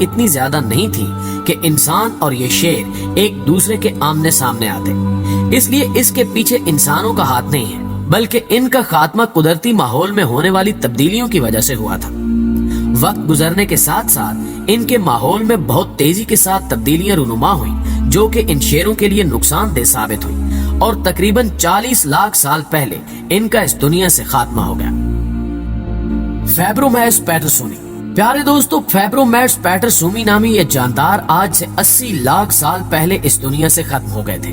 اتنی زیادہ نہیں تھی کہ انسان اور یہ شیر ایک دوسرے کے آمنے سامنے آتے، اس لیے اس کے پیچھے انسانوں کا ہاتھ نہیں ہے، بلکہ ان کا خاتمہ قدرتی ماحول میں ہونے والی تبدیلیوں کی وجہ سے ہوا تھا۔ وقت گزرنے کے ساتھ ساتھ ان کے ماحول میں بہت تیزی کے ساتھ تبدیلیاں رونما ہوئیں جو کہ ان شیروں کے لیے نقصان دہ ثابت ہوئی، اور تقریباً 40 لاکھ سال پہلے ان کا اس دنیا سے خاتمہ ہو گیا۔ فیبرومیٹس پیٹرسونی۔ پیارے دوستو، فیبرومیٹس پیٹرسونی نامی یہ جاندار آج سے 80 لاکھ سال پہلے اس دنیا سے ختم ہو گئے تھے۔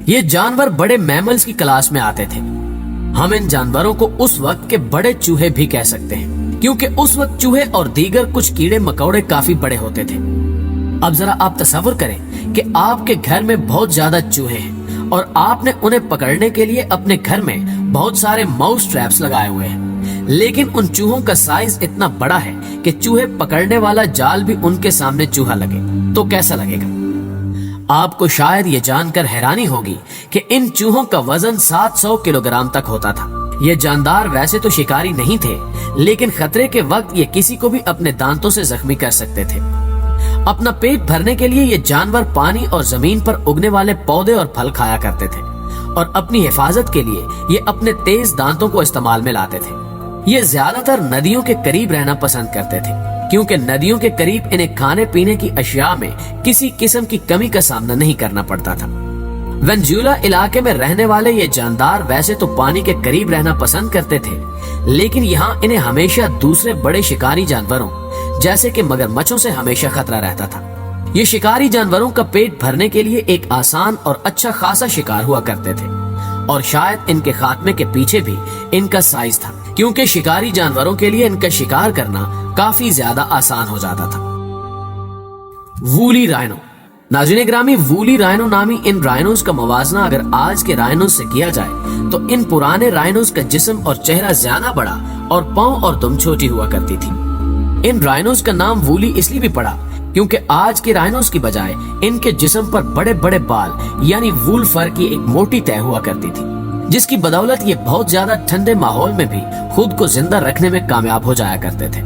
یہ جانور بڑے میملز کی کلاس میں آتے تھے۔ ہم ان جانوروں کو اس وقت کے بڑے چوہے بھی کہہ سکتے ہیں، کیونکہ اس وقت چوہے اور دیگر کچھ کیڑے مکوڑے کافی بڑے ہوتے تھے۔ اب ذرا آپ تصور کریں کہ آپ کے گھر میں بہت زیادہ چوہے ہیں اور آپ نے انہیں پکڑنے کے لیے اپنے گھر میں بہت سارے ماؤس ٹریپس لگائے ہوئے ہیں، لیکن ان چوہوں کا سائز اتنا بڑا ہے کہ چوہے پکڑنے والا جال بھی ان کے سامنے چوہا لگے تو کیسا لگے گا؟ آپ کو شاید یہ جان کر حیرانی ہوگی کہ ان چوہوں کا وزن 700 کلو گرام تک ہوتا تھا۔ یہ جاندار ویسے تو شکاری نہیں تھے، لیکن خطرے کے وقت یہ کسی کو بھی اپنے دانتوں سے زخمی کر سکتے تھے۔ اپنا پیٹ بھرنے کے لیے یہ جانور پانی اور زمین پر اگنے والے پودے اور پھل کھایا کرتے تھے، اور اپنی حفاظت کے لیے یہ اپنے تیز دانتوں کو استعمال میں لاتے تھے۔ یہ زیادہ تر ندیوں کے قریب رہنا پسند کرتے تھے، کیونکہ ندیوں کے قریب انہیں کھانے پینے کی اشیاء میں کسی قسم کی کمی کا سامنا نہیں کرنا پڑتا تھا۔ وینزویلا علاقے میں رہنے والے یہ جاندار ویسے تو پانی کے قریب رہنا پسند کرتے تھے، لیکن یہاں انہیں ہمیشہ دوسرے بڑے شکاری جانوروں جیسے کہ مگرمچھوں سے ہمیشہ خطرہ رہتا تھا۔ یہ شکاری جانوروں کا پیٹ بھرنے کے لیے ایک آسان اور اچھا خاصا شکار ہوا کرتے تھے، اور شاید ان کے خاتمے کے پیچھے بھی ان کا سائز تھا، کیونکہ شکاری جانوروں کے لیے ان کا شکار کرنا کافی زیادہ آسان ہو جاتا تھا۔ Woolly rhino. ناظرین گرامی، وولی رائنو نامی ان رائنوز کا موازنہ اگر آج کے رائنوز سے کیا جائے تو ان پرانے رائنوز کا جسم اور چہرہ زیادہ بڑا اور پاؤں اور دم چھوٹی ہوا کرتی تھی۔ ان رائنوز کا نام وولی اس لیے بھی پڑا کیونکہ آج کے رائنوز کی بجائے ان کے جسم پر بڑے بڑے بال یعنی وول فر کی ایک موٹی تہ ہوا کرتی تھی، جس کی بدولت یہ بہت زیادہ ٹھنڈے ماحول میں بھی خود کو زندہ رکھنے میں کامیاب ہو جایا کرتے تھے۔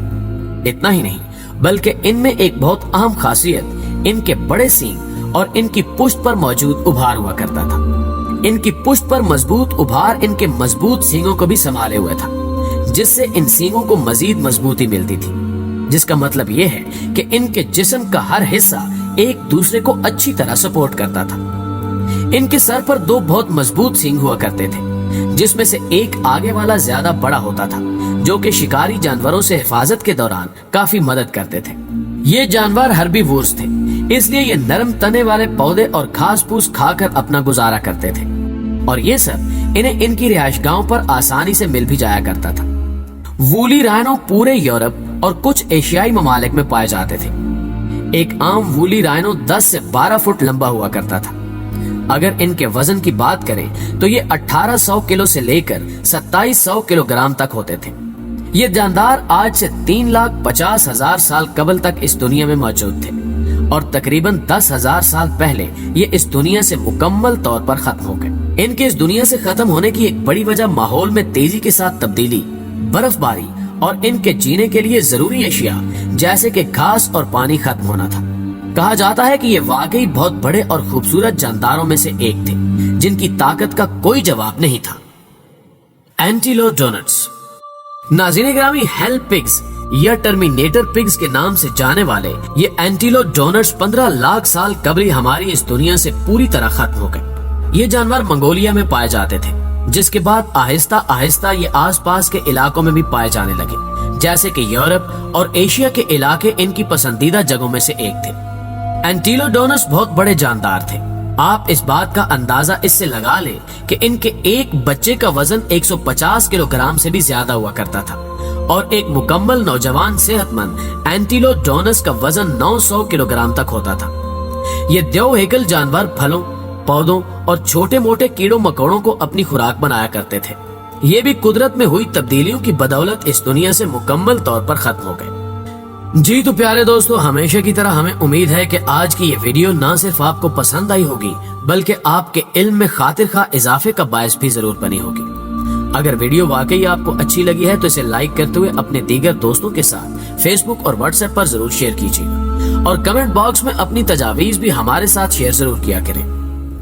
اتنا ہی نہیں بلکہ ان میں ایک بہت اہم خاصیت ان کے بڑے سینگ اور ان کی پشت پر موجود ابھار ہوا کرتا تھا۔ ان کی پشت پر مضبوط ابھار ان کے مضبوط سینگوں کو بھی سنبھالے ہوئے تھا، جس سے ان سینگوں کو مزید مضبوطی ملتی تھی، جس کا مطلب یہ ہے کہ ان کے جسم کا ہر حصہ ایک دوسرے کو اچھی طرح سپورٹ کرتا تھا۔ ان کے سر پر دو بہت مضبوط سینگ ہوا کرتے تھے، جس میں سے ایک آگے والا زیادہ بڑا ہوتا تھا، جو کہ شکاری جانوروں سے حفاظت کے دوران کافی مدد کرتے تھے۔ یہ جانور ہربی وورز تھے، اس لیے یہ نرم تنے والے پودے اور گھاس پھوس کھا کر اپنا گزارا کرتے تھے، اور یہ سب انہیں ان کی رہائش گاہوں پر آسانی سے مل بھی جایا کرتا تھا۔ وولی رائنو پورے یورپ اور کچھ ایشیائی ممالک میں پائے جاتے تھے۔ ایک عام وولی رائنو 10 سے 12 فٹ لمبا ہوا کرتا تھا۔ اگر ان کے وزن کی بات کریں تو یہ 1800 کلو سے لے کر 2700 کلو گرام تک ہوتے تھے۔ یہ جاندار آج سے 3,50,000 سال قبل تک اس دنیا میں موجود تھے، اور تقریباً 10,000 سال پہلے یہ اس دنیا سے مکمل طور پر ختم ہو گئے۔ ان کے اس دنیا سے ختم ہونے کی ایک بڑی وجہ ماحول میں تیزی کے ساتھ تبدیلی، برف باری اور ان کے جینے کے لیے ضروری اشیاء جیسے کہ گھاس اور پانی ختم ہونا تھا۔ کہا جاتا ہے کہ یہ واقعی بہت بڑے اور خوبصورت جانداروں میں سے ایک تھے جن کی طاقت کا کوئی جواب نہیں تھا۔ اینٹیلوڈونٹس۔ ناظرین گرامی، ہیل پگز یا ٹرمینیٹر پگز کے نام سے جانے والے یہ اینٹیلوڈونٹس 15 لاکھ سال قبل ہماری اس دنیا سے پوری طرح ختم ہو گئے۔ یہ جانور منگولیا میں پائے جاتے تھے، جس کے بعد آہستہ آہستہ یہ آس پاس کے علاقوں میں بھی پائے جانے لگے، جیسے کہ یورپ اور ایشیا کے علاقے ان کی پسندیدہ جگہوں میں سے ایک تھے۔ اینٹیلوڈونٹس بہت بڑے جاندار تھے۔ آپ اس بات کا اندازہ اس سے لگا لیں کہ ان کے ایک بچے کا وزن 150 کلو گرام سے بھی زیادہ ہوا کرتا تھا، اور ایک مکمل نوجوان صحت مند اینٹیلوڈونٹس کا وزن 900 کلو گرام تک ہوتا تھا۔ یہ دیو ہیکل جانور پھلوں، پودوں اور چھوٹے موٹے کیڑوں مکوڑوں کو اپنی خوراک بنایا کرتے تھے۔ یہ بھی قدرت میں ہوئی تبدیلیوں کی بدولت اس دنیا سے مکمل طور پر ختم ہو گئے۔ جی تو پیارے دوستو، ہمیشہ کی طرح ہمیں امید ہے کہ آج کی یہ ویڈیو نہ صرف آپ کو پسند آئی ہوگی بلکہ آپ کے علم میں خاطر خواہ اضافے کا باعث بھی ضرور بنی ہوگی۔ اگر ویڈیو واقعی آپ کو اچھی لگی ہے تو اسے لائک کرتے ہوئے اپنے دیگر دوستوں کے ساتھ فیس بک اور واٹس ایپ پر ضرور شیئر کیجیے گا، اور کمنٹ باکس میں اپنی تجاویز بھی ہمارے ساتھ شیئر ضرور کیا کریں۔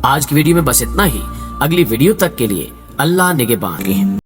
آج کی ویڈیو میں بس اتنا ہی، اگلی ویڈیو تک کے لیے اللہ نگہبان۔